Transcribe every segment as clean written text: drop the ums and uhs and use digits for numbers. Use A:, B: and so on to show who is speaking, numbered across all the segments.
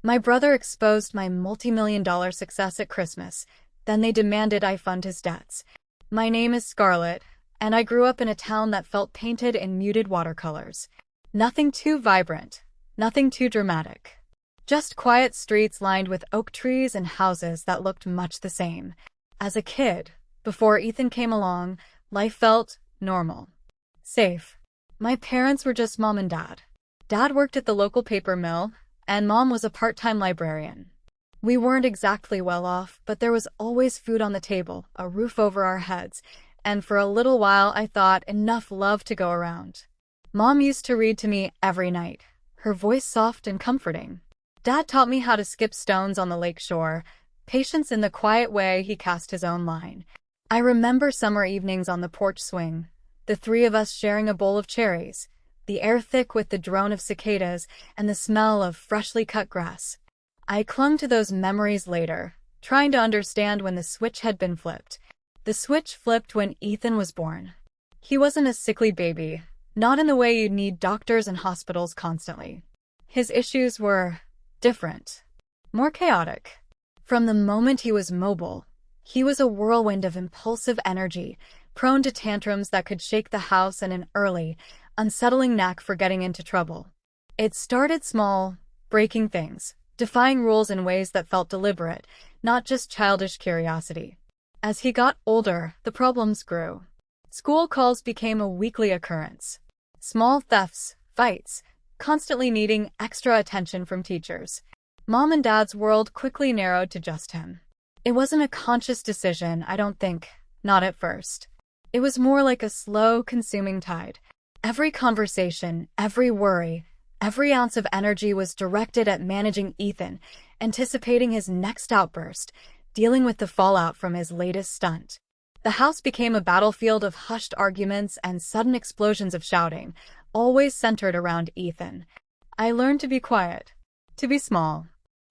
A: My brother exposed my multi-million-dollar success at Christmas. Then they demanded I fund his debts. My name is Scarlett, and I grew up in a town that felt painted in muted watercolors. Nothing too vibrant, nothing too dramatic. Just quiet streets lined with oak trees and houses that looked much the same. As a kid, before Ethan came along, life felt normal. Safe. My parents were just mom and dad. Dad worked at the local paper mill, and mom was a part-time librarian. We weren't exactly well off, but there was always food on the table, a roof over our heads, and for a little while I thought enough love to go around. Mom used to read to me every night, her voice soft and comforting. Dad taught me how to skip stones on the lake shore, patience in the quiet way he cast his own line. I remember summer evenings on the porch swing, the three of us sharing a bowl of cherries, the air thick with the drone of cicadas and the smell of freshly cut grass. I clung to those memories later, trying to understand when the switch had been flipped. The switch flipped when Ethan was born. He wasn't a sickly baby, not in the way you'd need doctors and hospitals constantly. His issues were different, more chaotic. From the moment he was mobile, he was a whirlwind of impulsive energy, prone to tantrums that could shake the house and an early, unsettling knack for getting into trouble. It started small, breaking things, defying rules in ways that felt deliberate, not just childish curiosity. As he got older, the problems grew. School calls became a weekly occurrence. Small thefts, fights, constantly needing extra attention from teachers. Mom and Dad's world quickly narrowed to just him. It wasn't a conscious decision, I don't think, not at first. It was more like a slow, consuming tide. Every conversation, every worry, every ounce of energy was directed at managing Ethan, anticipating his next outburst, dealing with the fallout from his latest stunt. The house became a battlefield of hushed arguments and sudden explosions of shouting, always centered around Ethan. I learned to be quiet, to be small.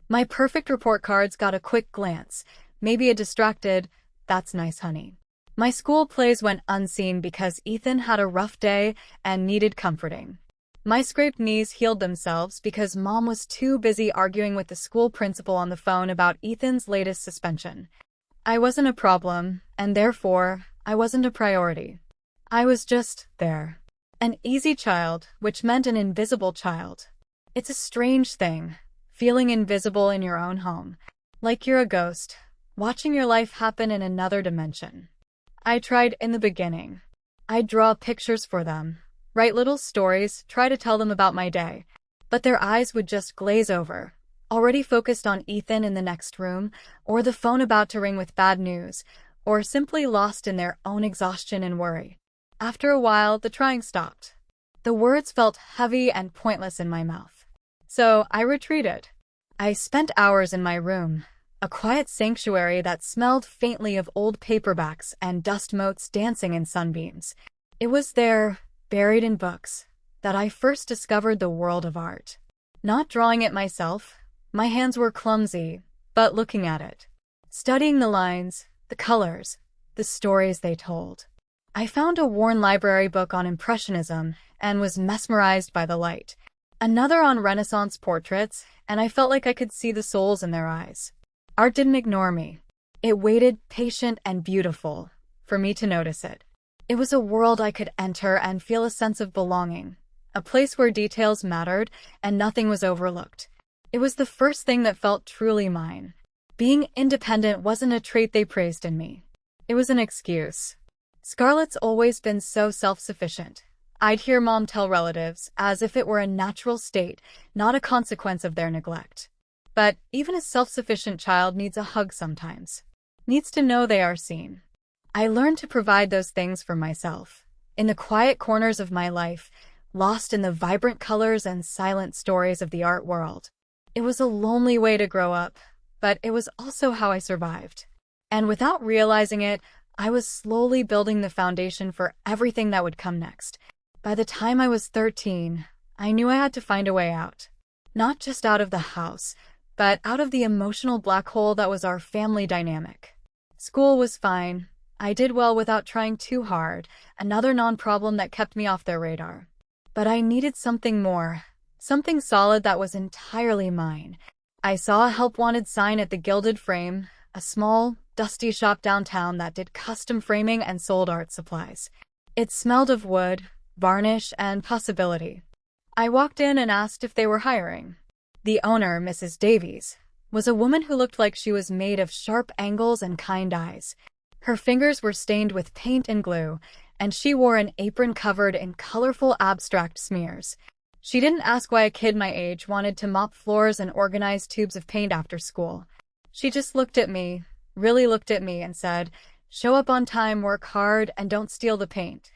A: My perfect report cards got a quick glance, maybe a distracted, "That's nice, honey." My school plays went unseen because Ethan had a rough day and needed comforting. My scraped knees healed themselves because Mom was too busy arguing with the school principal on the phone about Ethan's latest suspension. I wasn't a problem, and therefore, I wasn't a priority. I was just there. An easy child, which meant an invisible child. It's a strange thing, feeling invisible in your own home. Like you're a ghost, watching your life happen in another dimension. I tried in the beginning. I'd draw pictures for them, write little stories, try to tell them about my day. But their eyes would just glaze over, already focused on Ethan in the next room, or the phone about to ring with bad news, or simply lost in their own exhaustion and worry. After a while, the trying stopped. The words felt heavy and pointless in my mouth. So I retreated. I spent hours in my room, a quiet sanctuary that smelled faintly of old paperbacks and dust motes dancing in sunbeams. It was there, buried in books, that I first discovered the world of art. Not drawing it myself, my hands were clumsy, but looking at it. Studying the lines, the colors, the stories they told. I found a worn library book on Impressionism and was mesmerized by the light. Another on Renaissance portraits, and I felt like I could see the souls in their eyes. Art didn't ignore me. It waited, patient and beautiful, for me to notice it. It was a world I could enter and feel a sense of belonging, a place where details mattered and nothing was overlooked. It was the first thing that felt truly mine. Being independent wasn't a trait they praised in me. It was an excuse. Scarlett's always been so self-sufficient. I'd hear Mom tell relatives, as if it were a natural state, not a consequence of their neglect. But even a self-sufficient child needs a hug sometimes. Needs to know they are seen. I learned to provide those things for myself. In the quiet corners of my life, lost in the vibrant colors and silent stories of the art world. It was a lonely way to grow up, but it was also how I survived. And without realizing it, I was slowly building the foundation for everything that would come next. By the time I was 13, I knew I had to find a way out. Not just out of the house, but out of the emotional black hole that was our family dynamic. School was fine. I did well without trying too hard, another non-problem that kept me off their radar. But I needed something more, something solid that was entirely mine. I saw a help wanted sign at the Gilded Frame, a small, dusty shop downtown that did custom framing and sold art supplies. It smelled of wood, varnish, and possibility. I walked in and asked if they were hiring. The owner, Mrs. Davies, was a woman who looked like she was made of sharp angles and kind eyes. Her fingers were stained with paint and glue, and she wore an apron covered in colorful abstract smears. She didn't ask why a kid my age wanted to mop floors and organize tubes of paint after school. She just looked at me, really looked at me, and said, "Show up on time, work hard, and don't steal the paint."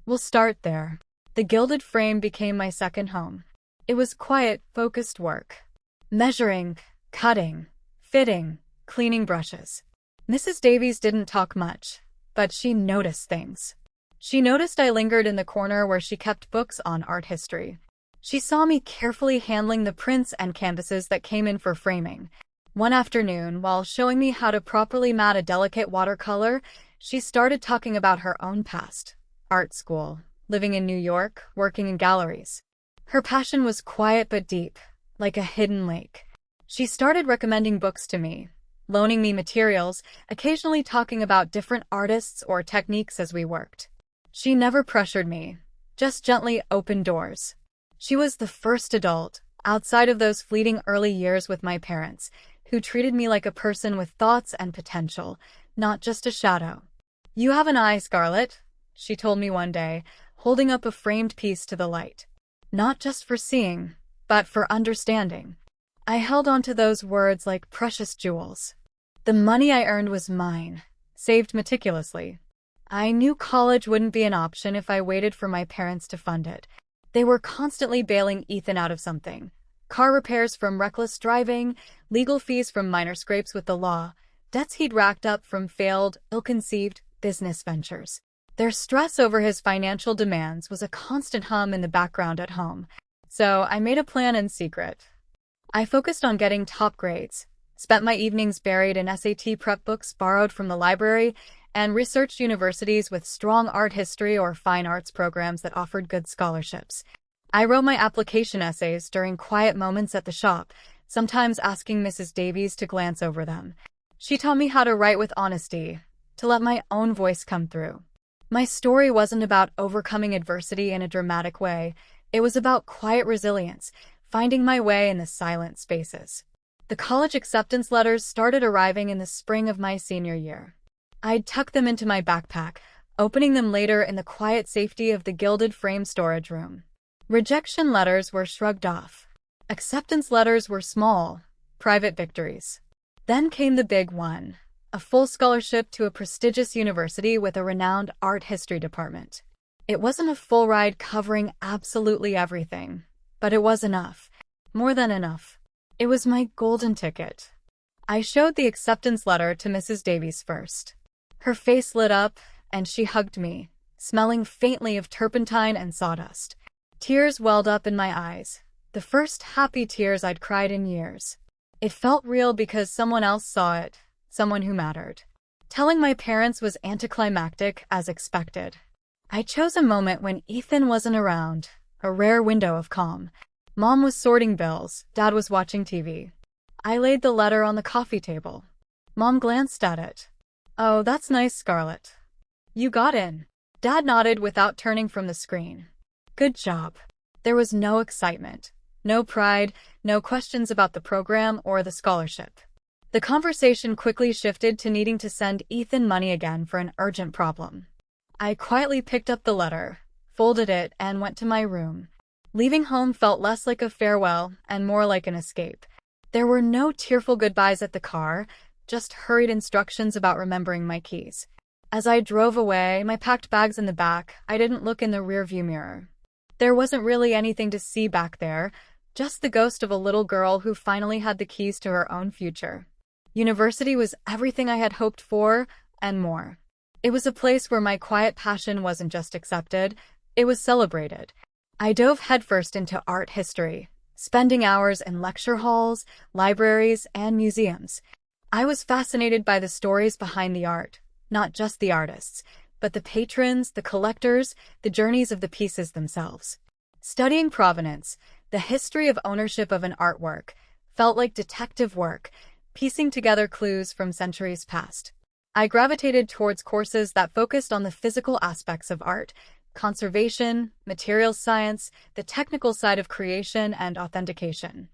A: We'll start there. The Gilded Frame became my second home. It was quiet, focused work. Measuring, cutting, fitting, cleaning brushes. Mrs. Davies didn't talk much, but she noticed things. She noticed I lingered in the corner where she kept books on art history. She saw me carefully handling the prints and canvases that came in for framing. One afternoon, while showing me how to properly mat a delicate watercolor, she started talking about her own past. Art school, living in New York, working in galleries. Her passion was quiet but deep, like a hidden lake. She started recommending books to me, loaning me materials, occasionally talking about different artists or techniques as we worked. She never pressured me, just gently opened doors. She was the first adult, outside of those fleeting early years with my parents, who treated me like a person with thoughts and potential, not just a shadow. "You have an eye, Scarlett," she told me one day, holding up a framed piece to the light. "Not just for seeing, but for understanding." I held on to those words like precious jewels. The money I earned was mine, saved meticulously. I knew college wouldn't be an option if I waited for my parents to fund it. They were constantly bailing Ethan out of something. Car repairs from reckless driving, legal fees from minor scrapes with the law, debts he'd racked up from failed, ill-conceived business ventures. Their stress over his financial demands was a constant hum in the background at home. So I made a plan in secret. I focused on getting top grades, spent my evenings buried in SAT prep books borrowed from the library, and researched universities with strong art history or fine arts programs that offered good scholarships. I wrote my application essays during quiet moments at the shop, sometimes asking Mrs. Davies to glance over them. She taught me how to write with honesty, to let my own voice come through. My story wasn't about overcoming adversity in a dramatic way. It was about quiet resilience, finding my way in the silent spaces. The college acceptance letters started arriving in the spring of my senior year. I'd tuck them into my backpack, opening them later in the quiet safety of the Gilded Frame storage room. Rejection letters were shrugged off. Acceptance letters were small, private victories. Then came the big one, a full scholarship to a prestigious university with a renowned art history department. It wasn't a full ride covering absolutely everything, but it was enough. More than enough. It was my golden ticket. I showed the acceptance letter to Mrs. Davies first. Her face lit up, and she hugged me, smelling faintly of turpentine and sawdust. Tears welled up in my eyes, the first happy tears I'd cried in years. It felt real because someone else saw it, someone who mattered. Telling my parents was anticlimactic, as expected. I chose a moment when Ethan wasn't around, a rare window of calm. Mom was sorting bills, Dad was watching TV. I laid the letter on the coffee table. Mom glanced at it. "Oh, that's nice, Scarlett. You got in." Dad nodded without turning from the screen. "Good job." There was no excitement, no pride, no questions about the program or the scholarship. The conversation quickly shifted to needing to send Ethan money again for an urgent problem. I quietly picked up the letter, folded it, and went to my room. Leaving home felt less like a farewell and more like an escape. There were no tearful goodbyes at the car, just hurried instructions about remembering my keys. As I drove away, my packed bags in the back, I didn't look in the rearview mirror. There wasn't really anything to see back there, just the ghost of a little girl who finally had the keys to her own future. University was everything I had hoped for, and more. It was a place where my quiet passion wasn't just accepted, it was celebrated. I dove headfirst into art history, spending hours in lecture halls, libraries, and museums. I was fascinated by the stories behind the art, not just the artists, but the patrons, the collectors, the journeys of the pieces themselves. Studying provenance, the history of ownership of an artwork, felt like detective work, piecing together clues from centuries past. I gravitated towards courses that focused on the physical aspects of art, conservation, materials science, the technical side of creation, and authentication.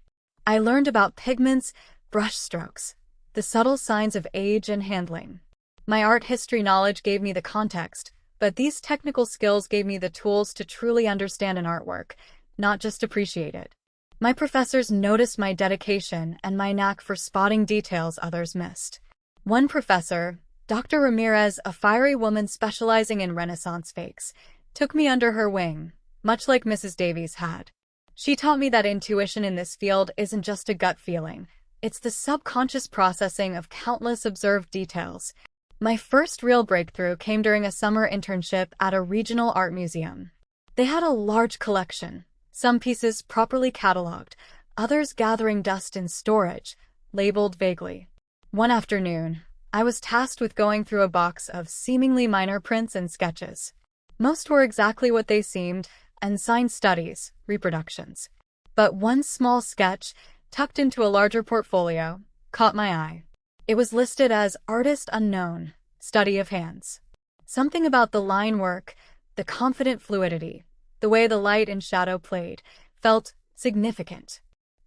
A: I learned about pigments, brushstrokes, the subtle signs of age and handling. My art history knowledge gave me the context, but these technical skills gave me the tools to truly understand an artwork, not just appreciate it. My professors noticed my dedication and my knack for spotting details others missed. One professor, Dr. Ramirez, a fiery woman specializing in Renaissance fakes, took me under her wing, much like Mrs. Davies had. She taught me that intuition in this field isn't just a gut feeling. It's the subconscious processing of countless observed details. My first real breakthrough came during a summer internship at a regional art museum. They had a large collection, some pieces properly cataloged, others gathering dust in storage, labeled vaguely. One afternoon, I was tasked with going through a box of seemingly minor prints and sketches. Most were exactly what they seemed, and signed studies, reproductions. But one small sketch, tucked into a larger portfolio, caught my eye. It was listed as Artist Unknown, Study of Hands. Something about the line work, the confident fluidity, the way the light and shadow played, felt significant.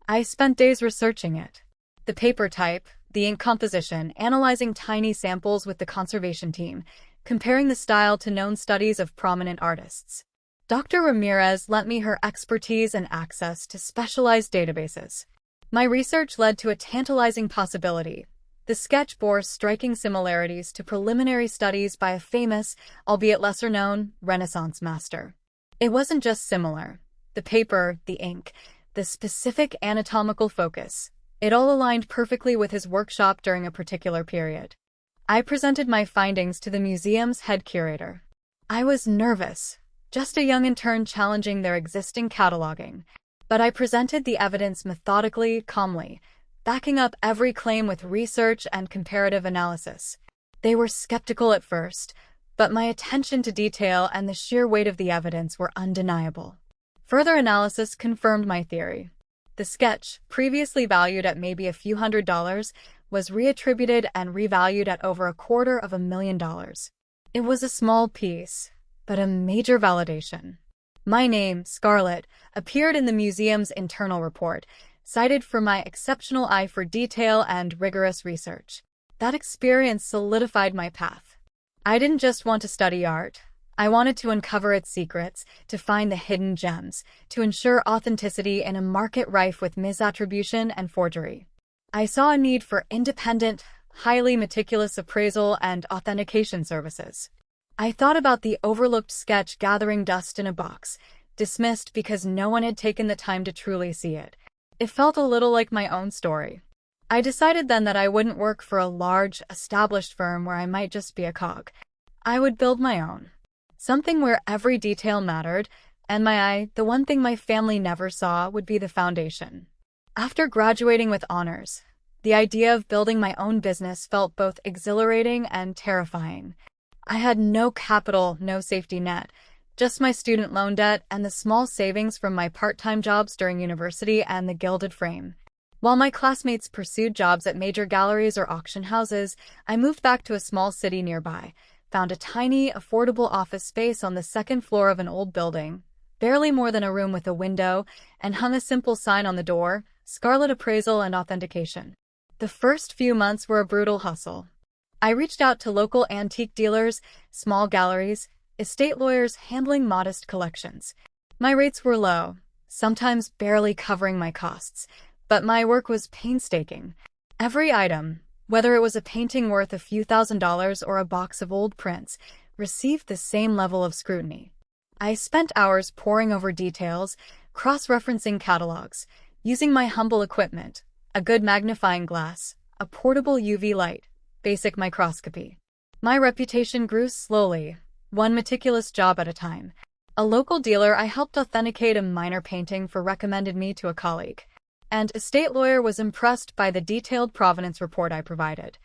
A: I spent days researching it. The paper type, the ink composition, analyzing tiny samples with the conservation team, comparing the style to known studies of prominent artists. Dr. Ramirez lent me her expertise and access to specialized databases. My research led to a tantalizing possibility. The sketch bore striking similarities to preliminary studies by a famous, albeit lesser-known, Renaissance master. It wasn't just similar. The paper, the ink, the specific anatomical focus, it all aligned perfectly with his workshop during a particular period. I presented my findings to the museum's head curator. I was nervous, just a young intern challenging their existing cataloging, but I presented the evidence methodically, calmly, backing up every claim with research and comparative analysis. They were skeptical at first, but my attention to detail and the sheer weight of the evidence were undeniable. Further analysis confirmed my theory. The sketch, previously valued at maybe a few $100s, was reattributed and revalued at over $250,000. It was a small piece, but a major validation. My name, Scarlett, appeared in the museum's internal report, cited for my exceptional eye for detail and rigorous research. That experience solidified my path. I didn't just want to study art. I wanted to uncover its secrets, to find the hidden gems, to ensure authenticity in a market rife with misattribution and forgery. I saw a need for independent, highly meticulous appraisal and authentication services. I thought about the overlooked sketch gathering dust in a box, dismissed because no one had taken the time to truly see it. It felt a little like my own story. I decided then that I wouldn't work for a large, established firm where I might just be a cog. I would build my own. Something where every detail mattered, and the one thing my family never saw, would be the foundation. After graduating with honors, the idea of building my own business felt both exhilarating and terrifying. I had no capital, no safety net, just my student loan debt and the small savings from my part-time jobs during university and the Gilded Frame. While my classmates pursued jobs at major galleries or auction houses, I moved back to a small city nearby, found a tiny, affordable office space on the second floor of an old building, barely more than a room with a window, and hung a simple sign on the door, Scarlett Appraisal and Authentication. The first few months were a brutal hustle. I reached out to local antique dealers, small galleries, estate lawyers handling modest collections. My rates were low, sometimes barely covering my costs, but my work was painstaking. Every item, whether it was a painting worth a few $1,000s or a box of old prints, received the same level of scrutiny. I spent hours poring over details, cross-referencing catalogs, using my humble equipment, a good magnifying glass, a portable UV light, basic microscopy. My reputation grew slowly, one meticulous job at a time. A local dealer I helped authenticate a minor painting for recommended me to a colleague, and a state lawyer was impressed by the detailed provenance report I provided.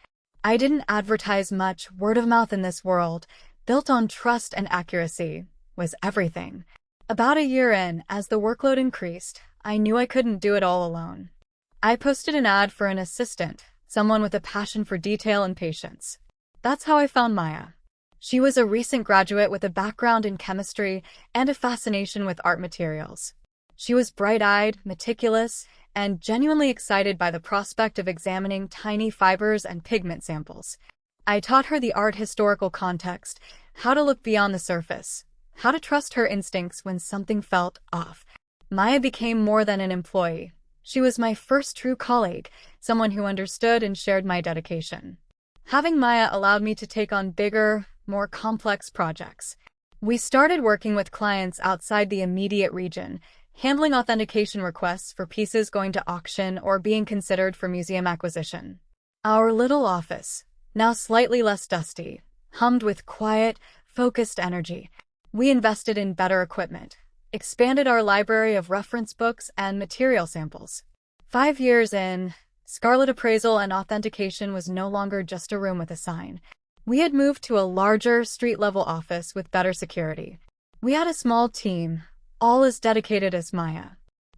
A: I didn't advertise much. Word of mouth in this world, built on trust and accuracy, was everything. About a year in, as the workload increased, I knew I couldn't do it all alone. I posted an ad for an assistant, someone with a passion for detail and patience. That's how I found Maya. She was a recent graduate with a background in chemistry and a fascination with art materials. She was bright-eyed, meticulous, and genuinely excited by the prospect of examining tiny fibers and pigment samples. I taught her the art historical context, how to look beyond the surface, how to trust her instincts when something felt off. Maya became more than an employee. She was my first true colleague, someone who understood and shared my dedication. Having Maya allowed me to take on bigger, more complex projects. We started working with clients outside the immediate region, handling authentication requests for pieces going to auction or being considered for museum acquisition. Our little office, now slightly less dusty, hummed with quiet, focused energy. We invested in better equipment, expanded our library of reference books and material samples. 5 years in, Scarlett appraisal and authentication was no longer just a room with a sign. We had moved to a larger, street-level office with better security. We had a small team, all as dedicated as Maya.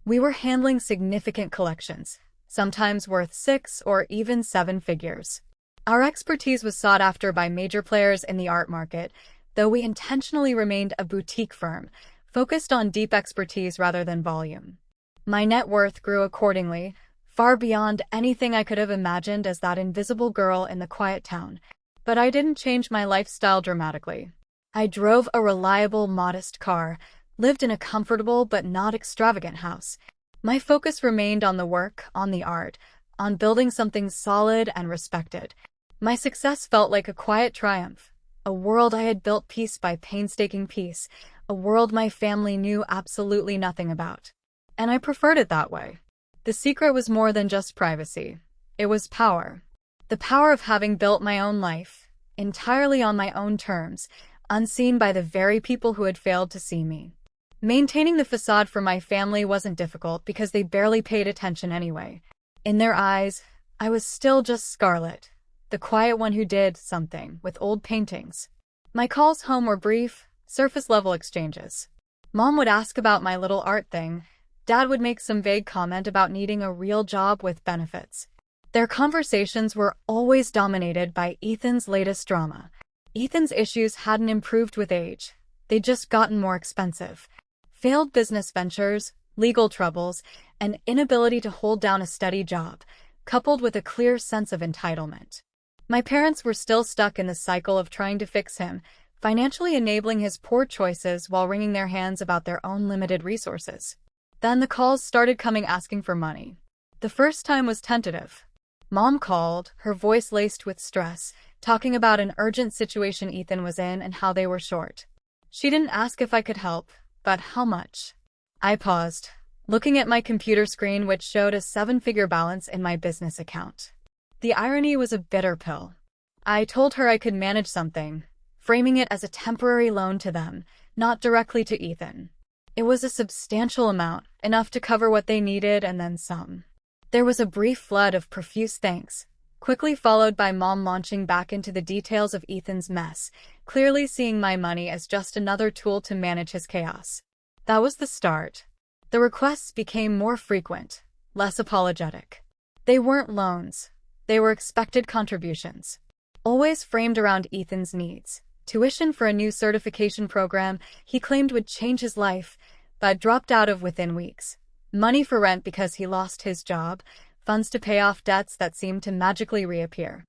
A: We were handling significant collections, sometimes worth 6 or even 7 figures. Our expertise was sought after by major players in the art market, though we intentionally remained a boutique firm, focused on deep expertise rather than volume. My net worth grew accordingly, far beyond anything I could have imagined as that invisible girl in the quiet town. But I didn't change my lifestyle dramatically. I drove a reliable, modest car, lived in a comfortable but not extravagant house. My focus remained on the work, on the art, on building something solid and respected. My success felt like a quiet triumph, a world I had built piece by painstaking piece, a world my family knew absolutely nothing about. And I preferred it that way. The secret was more than just privacy. It was power. The power of having built my own life, entirely on my own terms, unseen by the very people who had failed to see me. Maintaining the facade for my family wasn't difficult because they barely paid attention anyway. In their eyes, I was still just Scarlett, the quiet one who did something with old paintings. My calls home were brief, surface-level exchanges. Mom would ask about my little art thing. Dad would make some vague comment about needing a real job with benefits. Their conversations were always dominated by Ethan's latest drama. Ethan's issues hadn't improved with age. They'd just gotten more expensive. Failed business ventures, legal troubles, and inability to hold down a steady job, coupled with a clear sense of entitlement. My parents were still stuck in the cycle of trying to fix him, financially enabling his poor choices while wringing their hands about their own limited resources. Then the calls started coming asking for money. The first time was tentative. Mom called, her voice laced with stress, talking about an urgent situation Ethan was in and how they were short. She didn't ask if I could help, but how much. I paused, looking at my computer screen which showed a 7-figure balance in my business account. The irony was a bitter pill. I told her I could manage something, framing it as a temporary loan to them, not directly to Ethan. It was a substantial amount, enough to cover what they needed and then some. There was a brief flood of profuse thanks, quickly followed by Mom launching back into the details of Ethan's mess, clearly seeing my money as just another tool to manage his chaos. That was the start. The requests became more frequent, less apologetic. They weren't loans. They were expected contributions, always framed around Ethan's needs. Tuition for a new certification program he claimed would change his life, but dropped out of within weeks. Money for rent because he lost his job, funds to pay off debts that seemed to magically reappear.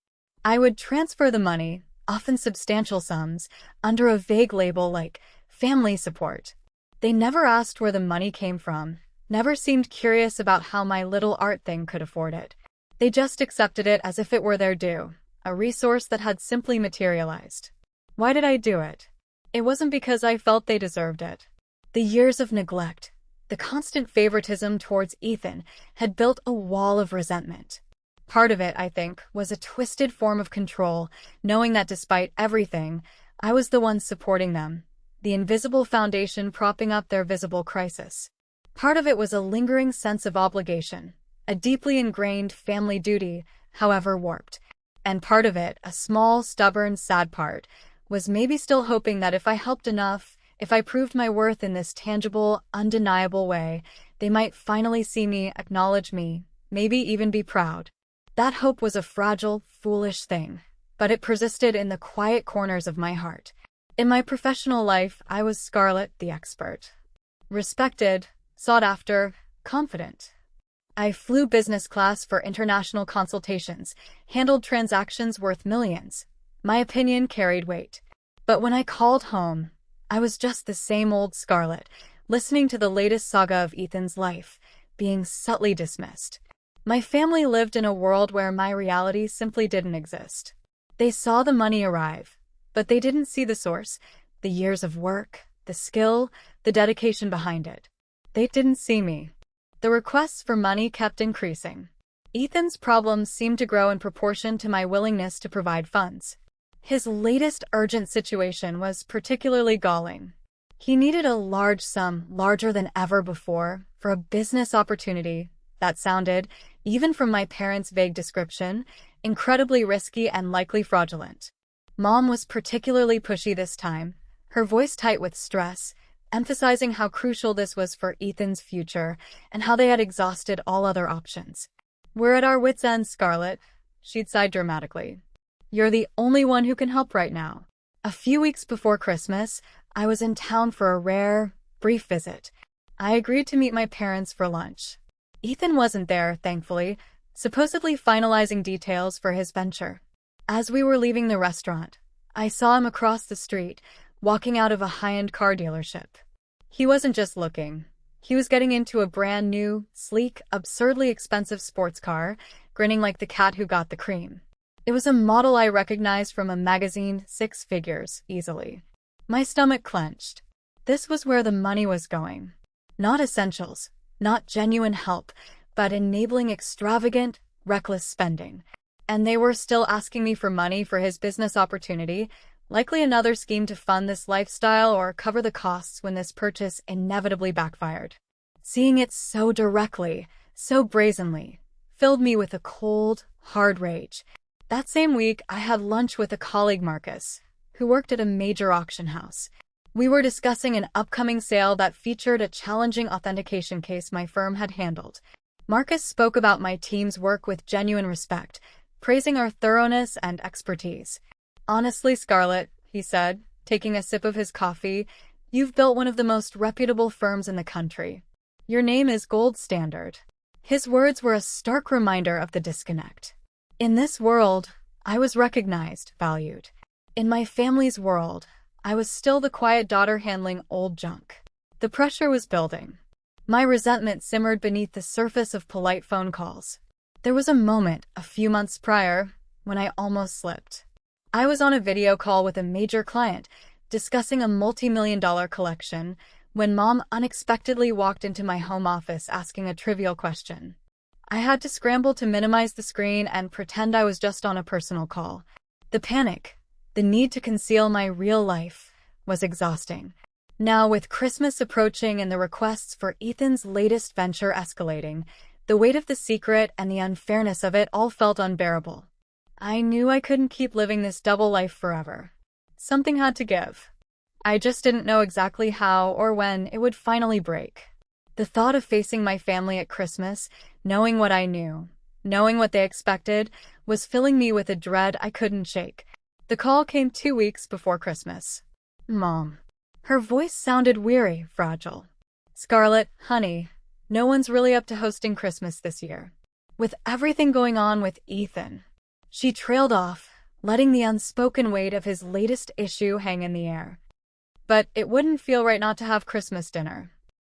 A: I would transfer the money, often substantial sums, under a vague label like family support. They never asked where the money came from, never seemed curious about how my little art thing could afford it. They just accepted it as if it were their due, a resource that had simply materialized. Why did I do it? It wasn't because I felt they deserved it. The years of neglect, the constant favoritism towards Ethan, had built a wall of resentment. Part of it, I think, was a twisted form of control, knowing that despite everything, I was the one supporting them, the invisible foundation propping up their visible crisis. Part of it was a lingering sense of obligation, a deeply ingrained family duty, however warped. And part of it, a small, stubborn, sad part, was maybe still hoping that if I helped enough, if I proved my worth in this tangible, undeniable way, they might finally see me, acknowledge me, maybe even be proud. That hope was a fragile, foolish thing, but it persisted in the quiet corners of my heart. In my professional life, I was Scarlett, the expert. Respected, sought after, confident. I flew business class for international consultations, handled transactions worth millions. My opinion carried weight. But when I called home, I was just the same old Scarlett, listening to the latest saga of Ethan's life, being subtly dismissed. My family lived in a world where my reality simply didn't exist. They saw the money arrive, but they didn't see the source, the years of work, the skill, the dedication behind it. They didn't see me. The requests for money kept increasing. Ethan's problems seemed to grow in proportion to my willingness to provide funds. His latest urgent situation was particularly galling. He needed a large sum, larger than ever before, for a business opportunity that sounded, even from my parents' vague description, incredibly risky and likely fraudulent. Mom was particularly pushy this time, her voice tight with stress, emphasizing how crucial this was for Ethan's future and how they had exhausted all other options. "We're at our wits' end, Scarlett," she'd sighed dramatically. "You're the only one who can help right now." A few weeks before Christmas, I was in town for a rare, brief visit. I agreed to meet my parents for lunch. Ethan wasn't there, thankfully, supposedly finalizing details for his venture. As we were leaving the restaurant, I saw him across the street, walking out of a high-end car dealership. He wasn't just looking. He was getting into a brand new, sleek, absurdly expensive sports car, grinning like the cat who got the cream. It was a model I recognized from a magazine, 6 figures, easily. My stomach clenched. This was where the money was going. Not essentials, not genuine help, but enabling extravagant, reckless spending. And they were still asking me for money for his business opportunity, likely another scheme to fund this lifestyle or cover the costs when this purchase inevitably backfired. Seeing it so directly, so brazenly, filled me with a cold, hard rage. That same week, I had lunch with a colleague, Marcus, who worked at a major auction house. We were discussing an upcoming sale that featured a challenging authentication case my firm had handled. Marcus spoke about my team's work with genuine respect, praising our thoroughness and expertise. "Honestly, Scarlett," he said, taking a sip of his coffee, "you've built one of the most reputable firms in the country. Your name is gold standard." His words were a stark reminder of the disconnect. In this world, I was recognized, valued. In my family's world, I was still the quiet daughter handling old junk. The pressure was building. My resentment simmered beneath the surface of polite phone calls. There was a moment, a few months prior, when I almost slipped. I was on a video call with a major client, discussing a multi-million-dollar collection, when Mom unexpectedly walked into my home office asking a trivial question. I had to scramble to minimize the screen and pretend I was just on a personal call. The panic, the need to conceal my real life, was exhausting. Now, with Christmas approaching and the requests for Ethan's latest venture escalating, the weight of the secret and the unfairness of it all felt unbearable. I knew I couldn't keep living this double life forever. Something had to give. I just didn't know exactly how or when it would finally break. The thought of facing my family at Christmas, knowing what I knew, knowing what they expected, was filling me with a dread I couldn't shake. The call came 2 weeks before Christmas. Mom. Her voice sounded weary, fragile. "Scarlett, honey, no one's really up to hosting Christmas this year. With everything going on with Ethan." She trailed off, letting the unspoken weight of his latest issue hang in the air. "But it wouldn't feel right not to have Christmas dinner.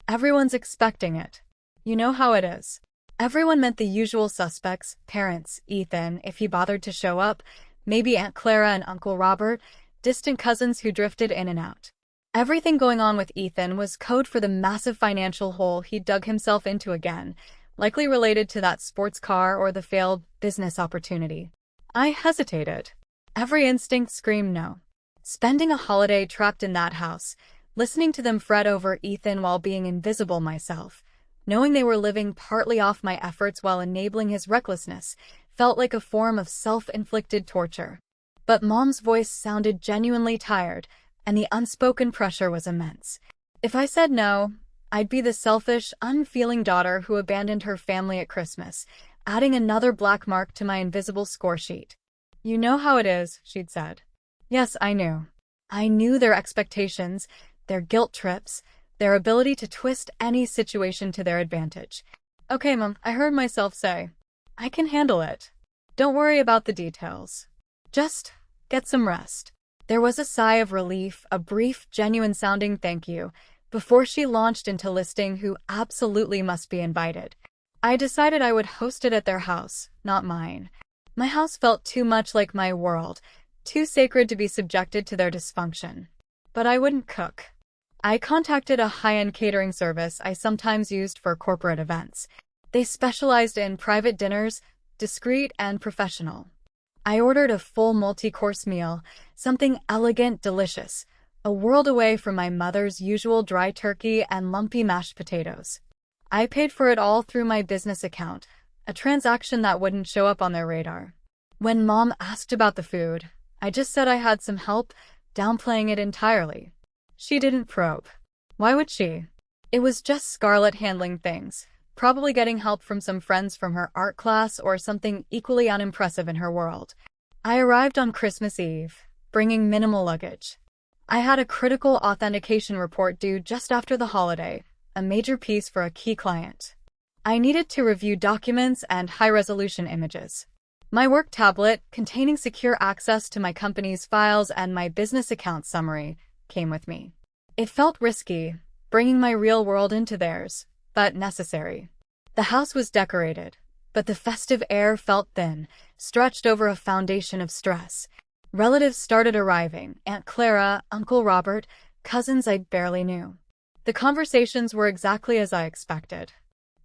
A: Everyone's expecting it. You know how it is." Everyone meant the usual suspects, parents, Ethan, if he bothered to show up, maybe Aunt Clara and Uncle Robert, distant cousins who drifted in and out. Everything going on with Ethan was code for the massive financial hole he dug himself into again, likely related to that sports car or the failed business opportunity. I hesitated. Every instinct screamed no. Spending a holiday trapped in that house, listening to them fret over Ethan while being invisible myself, knowing they were living partly off my efforts while enabling his recklessness, felt like a form of self-inflicted torture. But Mom's voice sounded genuinely tired, and the unspoken pressure was immense. If I said no, I'd be the selfish, unfeeling daughter who abandoned her family at Christmas, adding another black mark to my invisible score sheet. "You know how it is," she'd said. Yes, I knew. I knew their expectations, their guilt trips, their ability to twist any situation to their advantage. "Okay, Mom," I heard myself say. "I can handle it. Don't worry about the details. Just get some rest." There was a sigh of relief, a brief, genuine-sounding thank you, before she launched into listing who absolutely must be invited. I decided I would host it at their house, not mine. My house felt too much like my world, too sacred to be subjected to their dysfunction. But I wouldn't cook. I contacted a high-end catering service I sometimes used for corporate events. They specialized in private dinners, discreet and professional. I ordered a full multi-course meal, something elegant, delicious, a world away from my mother's usual dry turkey and lumpy mashed potatoes. I paid for it all through my business account, a transaction that wouldn't show up on their radar. When Mom asked about the food, I just said I had some help, downplaying it entirely. She didn't probe. Why would she? It was just Scarlett handling things, probably getting help from some friends from her art class or something equally unimpressive in her world. I arrived on Christmas Eve, bringing minimal luggage. I had a critical authentication report due just after the holiday, a major piece for a key client. I needed to review documents and high-resolution images. My work tablet, containing secure access to my company's files and my business account summary, came with me. It felt risky, bringing my real world into theirs, but necessary. The house was decorated, but the festive air felt thin, stretched over a foundation of stress. Relatives started arriving: Aunt Clara, Uncle Robert, cousins I barely knew. The conversations were exactly as I expected.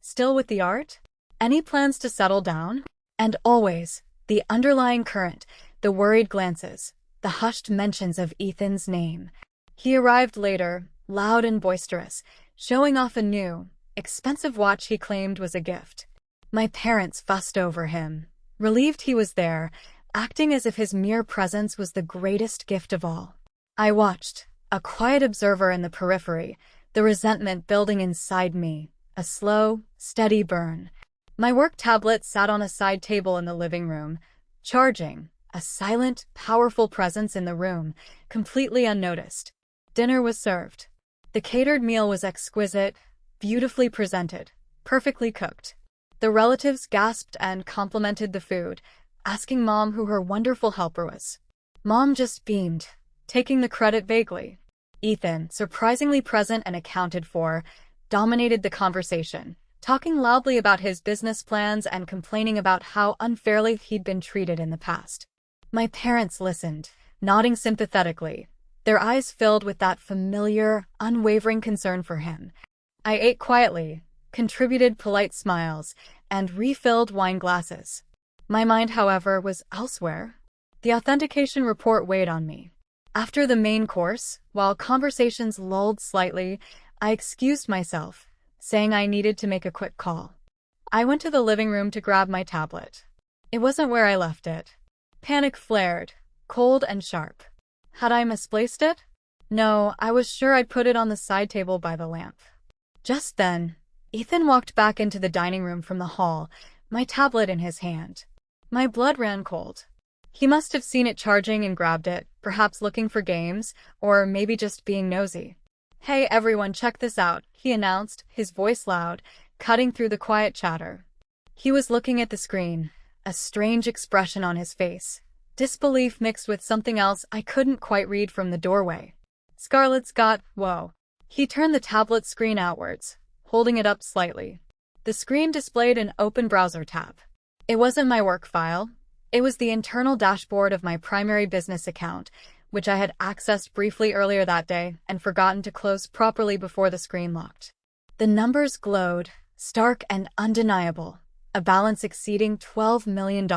A: Still with the art? Any plans to settle down? And always, the underlying current, the worried glances, the hushed mentions of Ethan's name. He arrived later, loud and boisterous, showing off a new, expensive watch he claimed was a gift. My parents fussed over him, relieved he was there, acting as if his mere presence was the greatest gift of all. I watched, a quiet observer in the periphery, the resentment building inside me, a slow, steady burn. My work tablet sat on a side table in the living room, charging, a silent, powerful presence in the room, completely unnoticed. Dinner was served. The catered meal was exquisite, beautifully presented, perfectly cooked. The relatives gasped and complimented the food, asking Mom who her wonderful helper was. Mom just beamed, taking the credit vaguely. Ethan, surprisingly present and accounted for, dominated the conversation, talking loudly about his business plans and complaining about how unfairly he'd been treated in the past. My parents listened, nodding sympathetically, their eyes filled with that familiar, unwavering concern for him. I ate quietly, contributed polite smiles, and refilled wine glasses. My mind, however, was elsewhere. The authentication report weighed on me. After the main course, while conversations lulled slightly, I excused myself, saying I needed to make a quick call. I went to the living room to grab my tablet. It wasn't where I left it. Panic flared, cold and sharp. Had I misplaced it? No, I was sure I'd put it on the side table by the lamp. Just then, Ethan walked back into the dining room from the hall, my tablet in his hand. My blood ran cold. He must have seen it charging and grabbed it, perhaps looking for games, or maybe just being nosy. "Hey everyone, check this out," he announced, his voice loud, cutting through the quiet chatter. He was looking at the screen, a strange expression on his face, disbelief mixed with something else I couldn't quite read from the doorway. Scarlett's got, whoa. He turned the tablet screen outwards, holding it up slightly. The screen displayed an open browser tab. It wasn't my work file. It was the internal dashboard of my primary business account, which I had accessed briefly earlier that day and forgotten to close properly before the screen locked. The numbers glowed, stark and undeniable, a balance exceeding $12 million.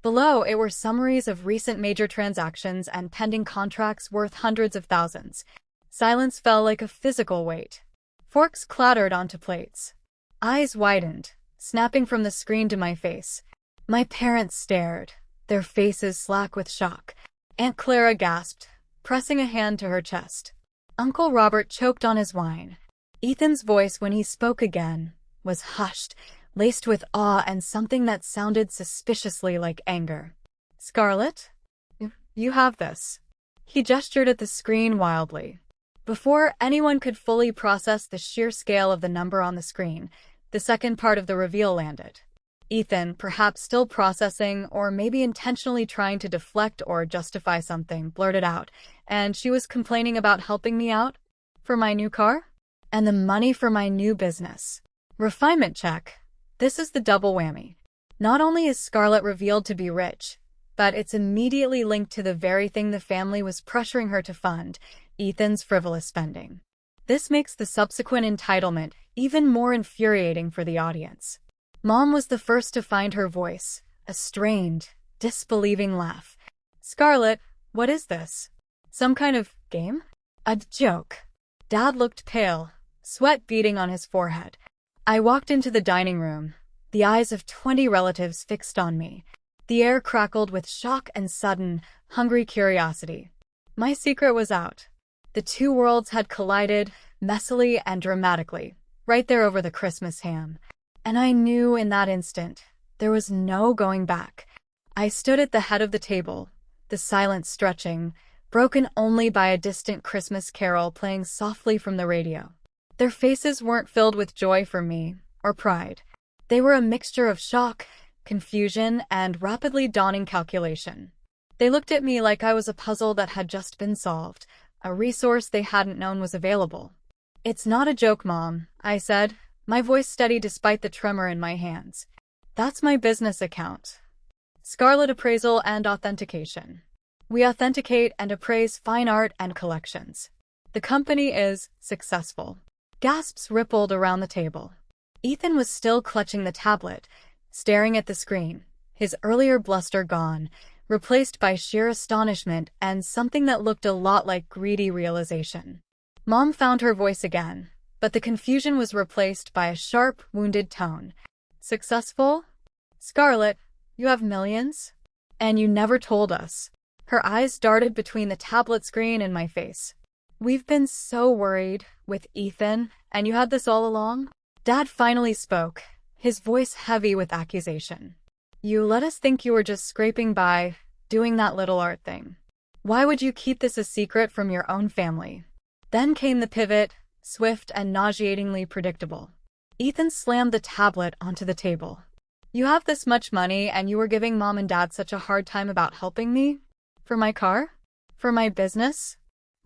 A: Below it were summaries of recent major transactions and pending contracts worth hundreds of thousands. Silence fell like a physical weight. Forks clattered onto plates. Eyes widened, snapping from the screen to my face. My parents stared, their faces slack with shock. Aunt Clara gasped, pressing a hand to her chest. Uncle Robert choked on his wine. Ethan's voice, when he spoke again, was hushed, laced with awe and something that sounded suspiciously like anger. "Scarlett? You have this." He gestured at the screen wildly. Before anyone could fully process the sheer scale of the number on the screen, the second part of the reveal landed. Ethan, perhaps still processing or maybe intentionally trying to deflect or justify something, blurted out, "And she was complaining about helping me out? For my new car? And the money for my new business. Refinement check. This is the double whammy. Not only is Scarlett revealed to be rich, but it's immediately linked to the very thing the family was pressuring her to fund, Ethan's frivolous spending. This makes the subsequent entitlement even more infuriating for the audience. Mom was the first to find her voice, a strained, disbelieving laugh. "Scarlett, what is this? Some kind of game? A joke?" Dad looked pale, sweat beading on his forehead. I walked into the dining room, the eyes of 20 relatives fixed on me. The air crackled with shock and sudden, hungry curiosity. My secret was out. The two worlds had collided, messily and dramatically, right there over the Christmas ham. And I knew in that instant, there was no going back. I stood at the head of the table, the silence stretching, broken only by a distant Christmas carol playing softly from the radio. Their faces weren't filled with joy for me, or pride. They were a mixture of shock, confusion, and rapidly dawning calculation. They looked at me like I was a puzzle that had just been solved, a resource they hadn't known was available. "It's not a joke, Mom," I said, my voice steady despite the tremor in my hands. "That's my business account. Scarlett Appraisal and Authentication. We authenticate and appraise fine art and collections. The company is successful." Gasps rippled around the table. Ethan was still clutching the tablet, staring at the screen, his earlier bluster gone, replaced by sheer astonishment and something that looked a lot like greedy realization. Mom found her voice again, but the confusion was replaced by a sharp, wounded tone. "Successful? Scarlett, you have millions? And you never told us." Her eyes darted between the tablet screen and my face. "We've been so worried with Ethan, and you had this all along?" Dad finally spoke, his voice heavy with accusation. "You let us think you were just scraping by, doing that little art thing. Why would you keep this a secret from your own family?" Then came the pivot, swift and nauseatingly predictable. Ethan slammed the tablet onto the table. "You have this much money and you were giving Mom and Dad such a hard time about helping me? For my car? For my business?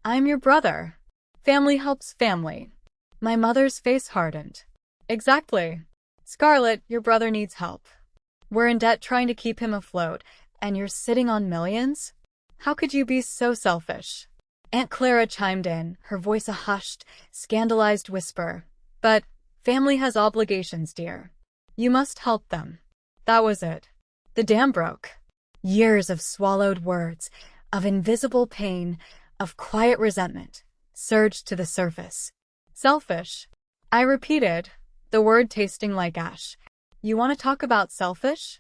A: I'm your brother. Family helps family." My mother's face hardened. "Exactly. Scarlett, your brother needs help. We're in debt trying to keep him afloat, and you're sitting on millions? How could you be so selfish?" Aunt Clara chimed in, her voice a hushed, scandalized whisper. "But family has obligations, dear. You must help them." That was it. The dam broke. Years of swallowed words, of invisible pain, of quiet resentment, surged to the surface. "Selfish," I repeated, the word tasting like ash. "You want to talk about selfish?"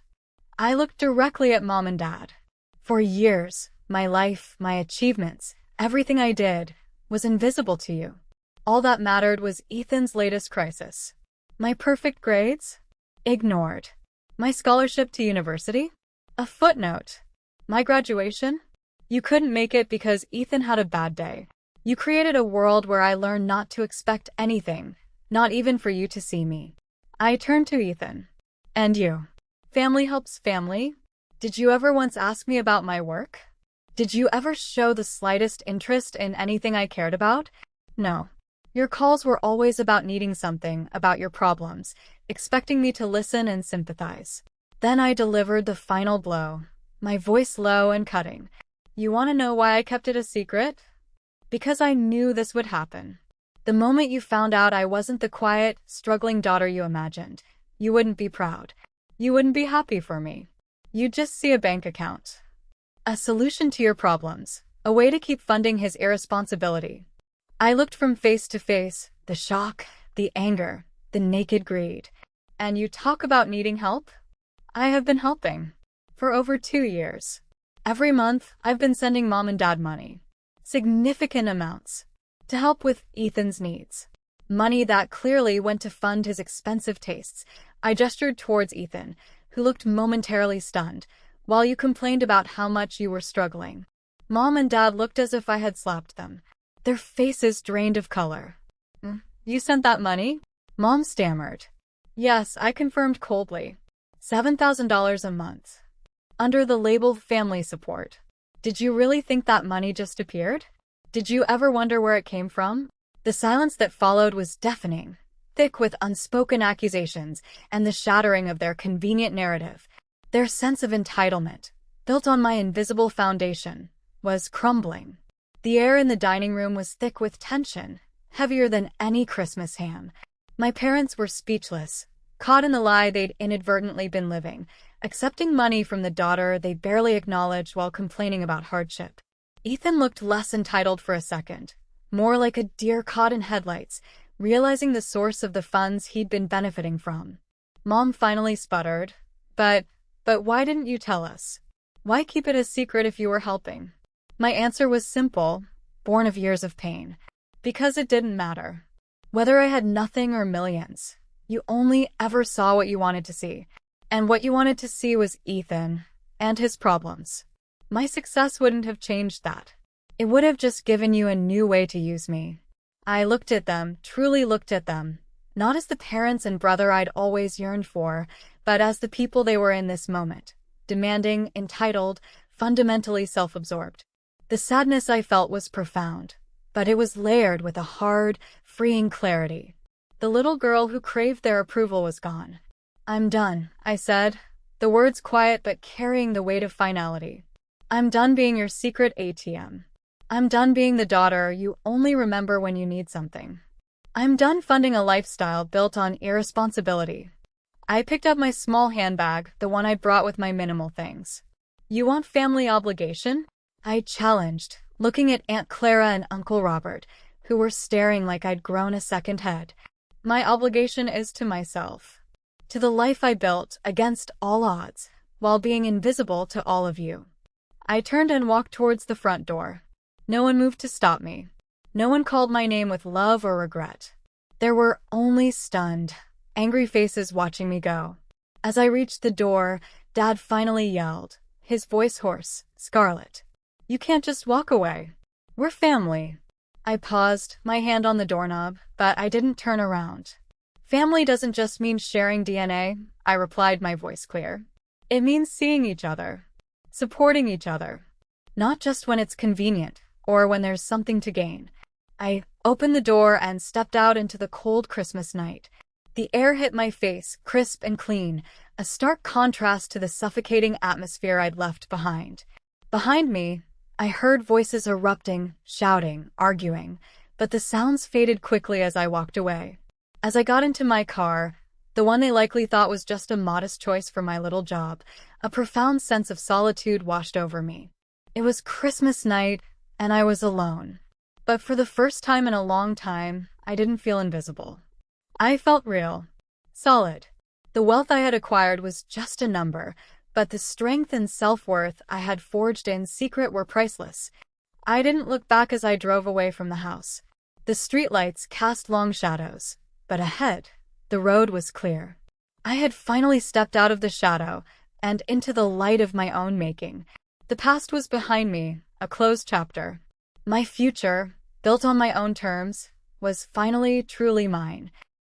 A: I looked directly at Mom and Dad. For years, my life, my achievements, everything I did, was invisible to you. All that mattered was Ethan's latest crisis. My perfect grades? Ignored. My scholarship to university? A footnote. My graduation? You couldn't make it because Ethan had a bad day. You created a world where I learned not to expect anything, not even for you to see me. I turned to Ethan. "And you? Family helps family? Did you ever once ask me about my work? Did you ever show the slightest interest in anything I cared about? No. Your calls were always about needing something, about your problems, expecting me to listen and sympathize." Then I delivered the final blow, my voice low and cutting. "You want to know why I kept it a secret? Because I knew this would happen. The moment you found out I wasn't the quiet, struggling daughter you imagined, you wouldn't be proud. You wouldn't be happy for me. You'd just see a bank account. A solution to your problems, a way to keep funding his irresponsibility." I looked from face to face, the shock, the anger, the naked greed. "And you talk about needing help? I have been helping. For over 2 years. Every month, I've been sending Mom and Dad money. Significant amounts. To help with Ethan's needs. Money that clearly went to fund his expensive tastes, I gestured towards Ethan, who looked momentarily stunned, while you complained about how much you were struggling. Mom and Dad looked as if I had slapped them. Their faces drained of color. You sent that money? Mom stammered. Yes, I confirmed coldly. $7,000 a month. Under the label family support. Did you really think that money just appeared? Did you ever wonder where it came from? The silence that followed was deafening, thick with unspoken accusations and the shattering of their convenient narrative. Their sense of entitlement, built on my invisible foundation, was crumbling. The air in the dining room was thick with tension, heavier than any Christmas ham. My parents were speechless, caught in the lie they'd inadvertently been living, accepting money from the daughter they barely acknowledged while complaining about hardship. Ethan looked less entitled for a second, more like a deer caught in headlights, realizing the source of the funds he'd been benefiting from. Mom finally sputtered, But why didn't you tell us? Why keep it a secret if you were helping? My answer was simple, born of years of pain. Because it didn't matter. Whether I had nothing or millions, you only ever saw what you wanted to see. And what you wanted to see was Ethan and his problems. My success wouldn't have changed that. It would have just given you a new way to use me. I looked at them, truly looked at them, not as the parents and brother I'd always yearned for, but as the people they were in this moment, demanding, entitled, fundamentally self-absorbed. The sadness I felt was profound, but it was layered with a hard, freeing clarity. The little girl who craved their approval was gone. I'm done, I said, the words quiet but carrying the weight of finality. I'm done being your secret ATM. I'm done being the daughter you only remember when you need something. I'm done funding a lifestyle built on irresponsibility. I picked up my small handbag, the one I'd brought with my minimal things. You want family obligation? I challenged, looking at Aunt Clara and Uncle Robert, who were staring like I'd grown a second head. My obligation is to myself. To the life I built against all odds, while being invisible to all of you. I turned and walked towards the front door. No one moved to stop me. No one called my name with love or regret. There were only stunned, angry faces watching me go. As I reached the door, Dad finally yelled, his voice hoarse, Scarlett. You can't just walk away. We're family. I paused, my hand on the doorknob, but I didn't turn around. Family doesn't just mean sharing DNA, I replied, my voice clear. It means seeing each other, supporting each other. Not just when it's convenient, or when there's something to gain. I opened the door and stepped out into the cold Christmas night. The air hit my face, crisp and clean, a stark contrast to the suffocating atmosphere I'd left behind. Behind me, I heard voices erupting, shouting, arguing, but the sounds faded quickly as I walked away. As I got into my car, the one they likely thought was just a modest choice for my little job, a profound sense of solitude washed over me. It was Christmas night, and I was alone. But for the first time in a long time, I didn't feel invisible. I felt real, solid. The wealth I had acquired was just a number, but the strength and self-worth I had forged in secret were priceless. I didn't look back as I drove away from the house. The streetlights cast long shadows, but ahead, the road was clear. I had finally stepped out of the shadow and into the light of my own making. The past was behind me, a closed chapter. My future, built on my own terms, was finally truly mine.